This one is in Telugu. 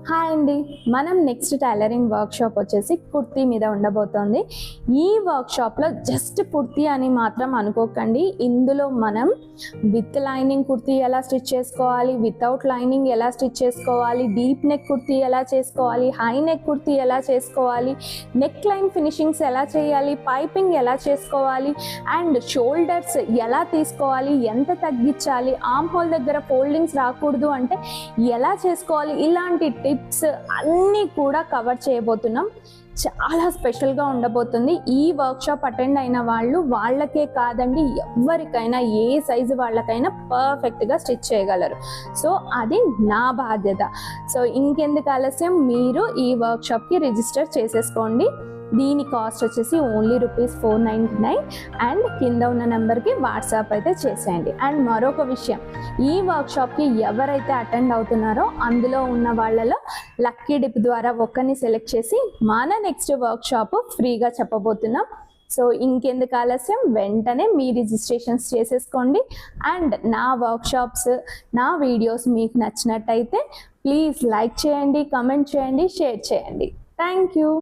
హాయ్ అండి, మనం నెక్స్ట్ టైలరింగ్ వర్క్షాప్ వచ్చేసి కుర్తీ మీద ఉండబోతోంది. ఈ వర్క్షాప్లో జస్ట్ కుర్తీ అని మాత్రం అనుకోకండి. ఇందులో మనం విత్ లైనింగ్ కుర్తీ ఎలా స్టిచ్ చేసుకోవాలి, వితౌట్ లైనింగ్ ఎలా స్టిచ్ చేసుకోవాలి, డీప్ నెక్ కుర్తీ ఎలా చేసుకోవాలి, హై నెక్ కుర్తీ ఎలా చేసుకోవాలి, నెక్ లైన్ ఫినిషింగ్స్ ఎలా చేయాలి, పైపింగ్ ఎలా చేసుకోవాలి, అండ్ షోల్డర్స్ ఎలా తీసుకోవాలి, ఎంత తగ్గించాలి, ఆర్మ్ హోల్ దగ్గర ఫోల్డింగ్స్ రాకూడదు అంటే ఎలా చేసుకోవాలి, ఇలాంటి టిప్స్ అన్నీ కూడా కవర్ చేయబోతున్నాం. చాలా స్పెషల్గా ఉండబోతుంది. ఈ వర్క్షాప్ అటెండ్ అయిన వాళ్ళకే కాదండి, ఎవరికైనా ఏ సైజు వాళ్ళకైనా పర్ఫెక్ట్గా స్టిచ్ చేయగలరు. సో అది నా బాధ్యత. సో ఇంకెందుకు ఆలస్యం, మీరు ఈ వర్క్షాప్కి రిజిస్టర్ చేసేసుకోండి. దీని కాస్ట్ వచ్చేసి ఓన్లీ ₹499 అండ్ కింద ఉన్న నెంబర్కి వాట్సాప్ అయితే చేసేయండి. అండ్ మరొక విషయం, ఈ వర్క్షాప్కి ఎవరైతే అటెండ్ అవుతున్నారో అందులో ఉన్న వాళ్ళలో లక్కీ డిప్ ద్వారా ఒక్కరిని సెలెక్ట్ చేసి మన నెక్స్ట్ వర్క్షాప్ ఫ్రీగా చెప్పబోతున్నాం. సో ఇంకెందుకు ఆలస్యం, వెంటనే మీ రిజిస్ట్రేషన్స్ చేసేసుకోండి. అండ్ నా వర్క్షాప్స్, నా వీడియోస్ మీకు నచ్చినట్టయితే ప్లీజ్ లైక్ చేయండి, కమెంట్ చేయండి, షేర్ చేయండి. Thank you.